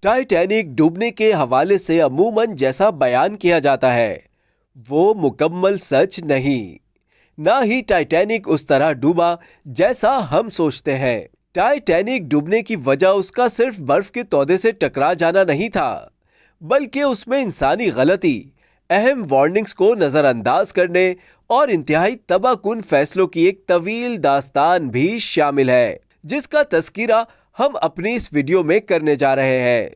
Titanic डूबने के हवाले से अमूमन जैसा बयान किया जाता है वो मुकम्मल सच नहीं। ना ही टाइटैनिक उस तरह डूबा जैसा हम सोचते हैं। टाइटैनिक डूबने की वजह उसका सिर्फ बर्फ के तौदे से टकरा जाना नहीं था, बल्कि उसमें इंसानी गलती, अहम वार्निंग्स को नजरअंदाज करने और इंतहाई तबाहकुन फैसलों की एक तवील दास्तान भी शामिल है, जिसका तज़किरा हम अपनी इस वीडियो में करने जा रहे हैं।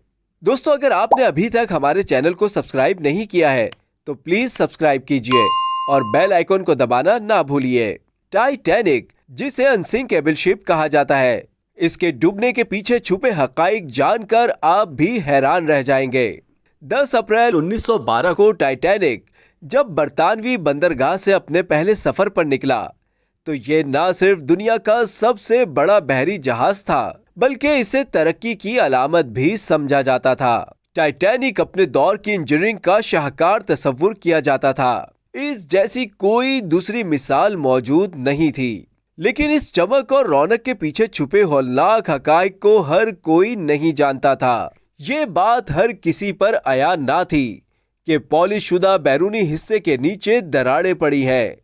दोस्तों, अगर आपने अभी तक हमारे चैनल को सब्सक्राइब नहीं किया है तो प्लीज सब्सक्राइब कीजिए और बेल आइकन को दबाना ना भूलिए। टाइटैनिक, जिसे अनसिंकेबल शिप कहा जाता है, इसके डूबने के पीछे छुपे हकाइक जानकर आप भी हैरान रह जाएंगे। 10 अप्रैल 1912 को टाइटैनिक जब बरतानवी बंदरगाह से अपने पहले सफर पर निकला तो ये ना सिर्फ दुनिया का सबसे बड़ा बहरी जहाज था, बल्कि इसे तरक्की की अलामत भी समझा जाता था। टाइटैनिक अपने दौर की इंजीनियरिंग का शाहकार तस्वुर किया जाता था। इस जैसी कोई दूसरी मिसाल मौजूद नहीं थी। लेकिन इस चमक और रौनक के पीछे छुपे हौलनाक हकाइक को हर कोई नहीं जानता था। ये बात हर किसी पर आया ना थी कि पॉलिश शुदा बैरूनी हिस्से के नीचे दरारें पड़ी है।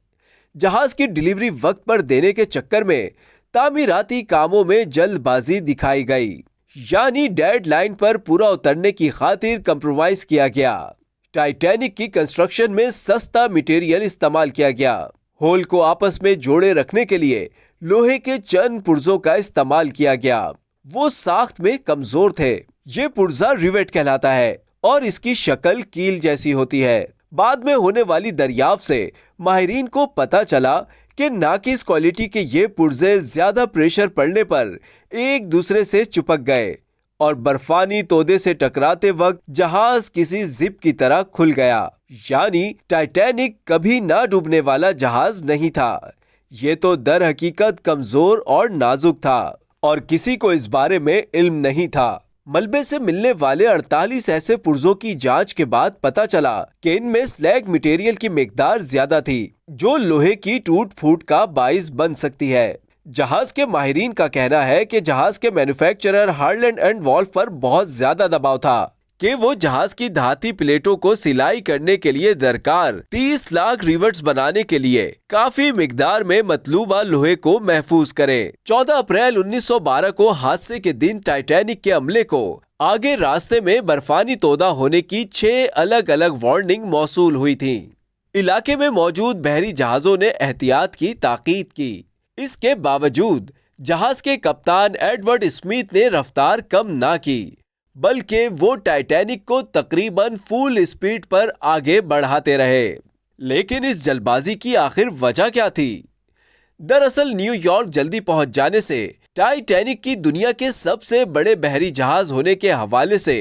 जहाज की डिलीवरी वक्त पर देने के चक्कर में तामीराती कामों में जल्दबाजी दिखाई गई, यानी डेडलाइन पर पूरा उतरने की खातिर कंप्रोमाइज किया गया। टाइटैनिक की कंस्ट्रक्शन में सस्ता मटेरियल इस्तेमाल किया गया। होल को आपस में जोड़े रखने के लिए लोहे के चंद पुर्जों का इस्तेमाल किया गया। वो साख्त में कमजोर थे। ये पुर्जा रिवेट कहलाता है और इसकी शक्ल कील जैसी होती है। बाद में होने वाली दरियाफ्त से माहिरीन को पता चला कि नाकिस क्वालिटी के ये पुर्जे ज्यादा प्रेशर पड़ने पर एक दूसरे से चिपक गए और बर्फानी तोदे से टकराते वक्त जहाज किसी जिप की तरह खुल गया। यानी टाइटैनिक कभी ना डूबने वाला जहाज नहीं था। ये तो दर हकीकत कमजोर और नाजुक था और किसी को इस बारे में इल्म नहीं था। मलबे से मिलने वाले 48 ऐसे पुर्जों की जांच के बाद पता चला कि इनमें स्लैग मटेरियल की मिकदार ज्यादा थी, जो लोहे की टूट फूट का बाइस बन सकती है। जहाज के माहिरीन का कहना है कि जहाज के मैन्युफैक्चरर हार्लैंड एंड वॉल्फ पर बहुत ज्यादा दबाव था कि वो जहाज की धाती प्लेटों को सिलाई करने के लिए दरकार 30 लाख रिवर्ट्स बनाने के लिए काफी मिकदार में मतलूबा लोहे को महफूज करें। 14 अप्रैल 1912 को हादसे के दिन टाइटैनिक के अमले को आगे रास्ते में बर्फानी तोदा होने की 6 अलग अलग वार्निंग मौसूल हुई थी। इलाके में मौजूद बहरी जहाजों ने एहतियात की ताकीद की। इसके बावजूद जहाज के कप्तान एडवर्ड स्मिथ ने रफ्तार कम ना की, बल्कि वो टाइटैनिक को तकरीबन फुल स्पीड पर आगे बढ़ाते रहे। लेकिन इस जल्दबाजी की आखिर वजह क्या थी? दरअसल न्यूयॉर्क जल्दी पहुंच जाने से टाइटैनिक की दुनिया के सबसे बड़े बहरी जहाज होने के हवाले से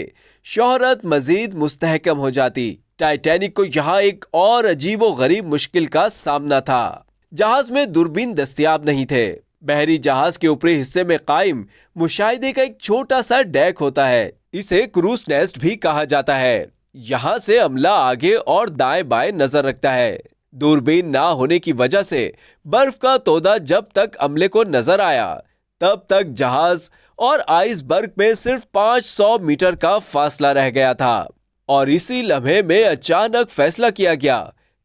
शोहरत मजीद मुस्तहकम हो जाती। टाइटैनिक को यहाँ एक और अजीबो गरीब मुश्किल का सामना था। जहाज में दूरबीन दस्तयाब नहीं थे। बहरी जहाज के ऊपरी हिस्से में कायम मुशाहिदे का एक छोटा सा डेक होता है। इसे क्रूज नेस्ट भी कहा जाता है। यहाँ से अमला आगे और दाएं बाएं नजर रखता है। दूरबीन ना होने की वजह से बर्फ का तोदा जब तक अमले को नजर आया तब तक जहाज और आइसबर्ग में सिर्फ 500 मीटर का फासला रह गया था और इसी लम्हे में अचानक फैसला किया गया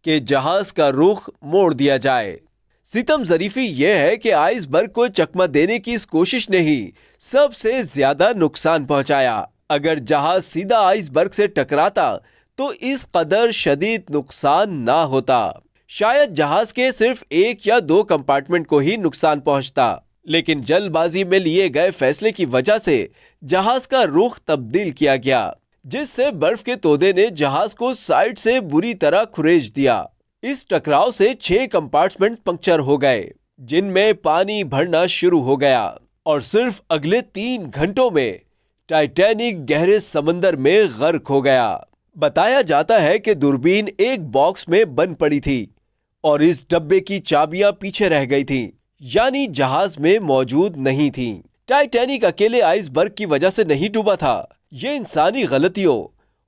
कि जहाज का रुख मोड़ दिया जाए। सितम ज़रीफी यह है कि आइसबर्ग को चकमा देने की इस कोशिश ने ही सबसे ज्यादा नुकसान पहुंचाया। अगर जहाज सीधा आइसबर्ग से टकराता तो इस कदर शदीद नुकसान ना होता। शायद जहाज के सिर्फ 1 या 2 कंपार्टमेंट को ही नुकसान पहुंचता, लेकिन जल्दबाजी में लिए गए फैसले की वजह से जहाज का रुख तब्दील किया गया, जिससे बर्फ के तोदे ने जहाज को साइड से बुरी तरह खुरेज दिया। इस टकराव से 6 कंपार्टमेंट पंक्चर हो गए, जिनमें पानी भरना शुरू हो गया और सिर्फ अगले 3 घंटों में टाइटैनिक गहरे समंदर में गर्क हो गया। बताया जाता है कि दूरबीन एक बॉक्स में बंद पड़ी थी और इस डब्बे की चाबियां पीछे रह गई थी, यानी जहाज में मौजूद नहीं थी। टाइटैनिक अकेले आइसबर्ग की वजह से नहीं डूबा था। ये इंसानी गलतियों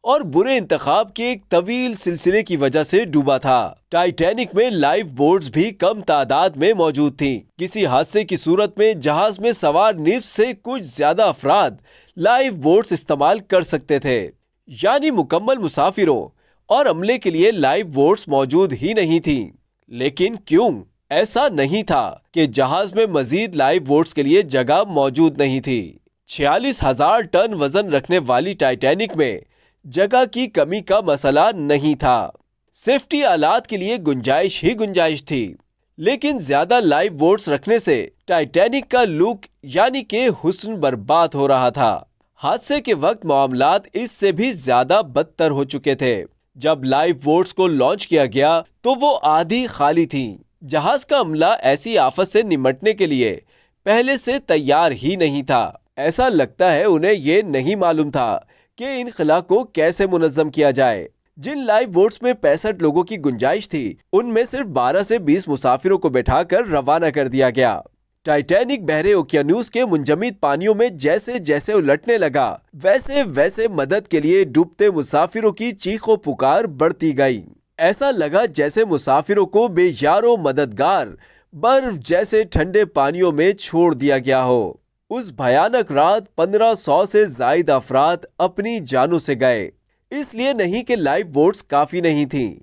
اور برے انتخاب کے ایک طویل سلسلے کی وجہ سے ڈوبا تھا۔ ٹائٹینک میں لائف بوٹس بھی کم تعداد میں موجود تھیں۔ کسی حادثے کی صورت میں جہاز میں سوار نصف سے کچھ زیادہ افراد لائف بوٹس استعمال کر سکتے تھے، یعنی مکمل مسافروں اور عملے کے لیے لائف بوٹس موجود ہی نہیں تھیں۔ لیکن کیوں؟ ایسا نہیں تھا کہ جہاز میں مزید لائف بوٹس کے لیے جگہ موجود نہیں تھی۔ 46,000 ٹن وزن رکھنے والی ٹائٹینک میں جگہ کی کمی کا مسئلہ نہیں تھا، سیفٹی آلات کے لیے گنجائش تھی۔ لیکن زیادہ لائف بوٹس رکھنے سے ٹائٹینک کا لک یعنی کہ حسن برباد ہو رہا تھا۔ حادثے کے وقت معاملات اس سے بھی زیادہ بدتر ہو چکے تھے۔ جب لائف بوٹس کو لانچ کیا گیا تو وہ آدھی خالی تھیں۔ جہاز کا عملہ ایسی آفت سے نمٹنے کے لیے پہلے سے تیار ہی نہیں تھا۔ ایسا لگتا ہے انہیں یہ نہیں معلوم تھا کہ ان خلا کو کیسے منظم کیا جائے۔ جن لائف بوٹس میں 65 لوگوں کی گنجائش تھی، ان میں صرف 12 سے 20 مسافروں کو بٹھا کر روانہ کر دیا گیا۔ ٹائٹینک بحر اوقیانوس کے منجمد پانیوں میں جیسے جیسے الٹنے لگا، ویسے ویسے مدد کے لیے ڈوبتے مسافروں کی چیخ و پکار بڑھتی گئی۔ ایسا لگا جیسے مسافروں کو بے یار و مددگار برف جیسے ٹھنڈے پانیوں میں چھوڑ دیا گیا ہو۔ اس بھیانک رات 1500 سے زائد افراد اپنی جانوں سے گئے، اس لیے نہیں کہ لائف بوٹس کافی نہیں تھیں،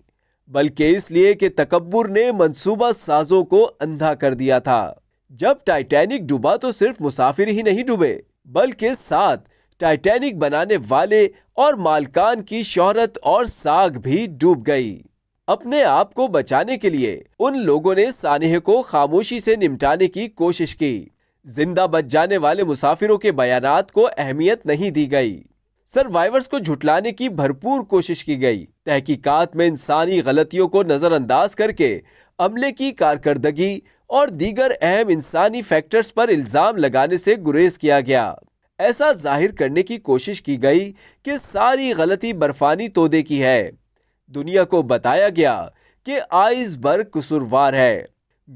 بلکہ اس لیے کہ تکبر نے منصوبہ سازوں کو اندھا کر دیا تھا۔ جب ٹائٹینک ڈوبا تو صرف مسافر ہی نہیں ڈوبے، بلکہ ساتھ ٹائٹینک بنانے والے اور مالکان کی شہرت اور ساکھ بھی ڈوب گئی۔ اپنے آپ کو بچانے کے لیے ان لوگوں نے سانحے کو خاموشی سے نمٹانے کی کوشش کی۔ زندہ بچ جانے والے مسافروں کے بیانات کو اہمیت نہیں دی گئی۔ سروائیورز کو جھٹلانے کی بھرپور کوشش کی گئی۔ تحقیقات میں انسانی غلطیوں کو نظر انداز کر کے عملے کی کارکردگی اور دیگر اہم انسانی فیکٹرز پر الزام لگانے سے گریز کیا گیا۔ ایسا ظاہر کرنے کی کوشش کی گئی کہ ساری غلطی برفانی تودے کی ہے۔ دنیا کو بتایا گیا کہ آئس برگ قصوروار ہے،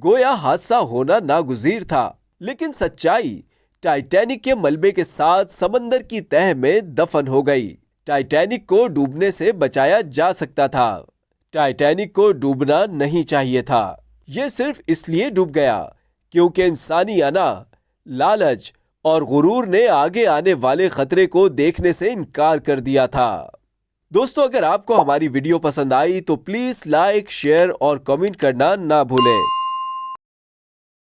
گویا حادثہ ہونا ناگزیر تھا۔ لیکن سچائی ٹائٹینک کے ملبے کے ساتھ سمندر کی تہہ میں دفن ہو گئی۔ ٹائٹینک کو ڈوبنے سے بچایا جا سکتا تھا۔ ٹائٹینک کو ڈوبنا نہیں چاہیے تھا۔ یہ صرف اس لیے ڈوب گیا کیونکہ انسانی انا، لالچ اور غرور نے آگے آنے والے خطرے کو دیکھنے سے انکار کر دیا تھا۔ دوستو، اگر آپ کو ہماری ویڈیو پسند آئی تو پلیز لائک، شیئر اور کمنٹ کرنا نہ بھولیں۔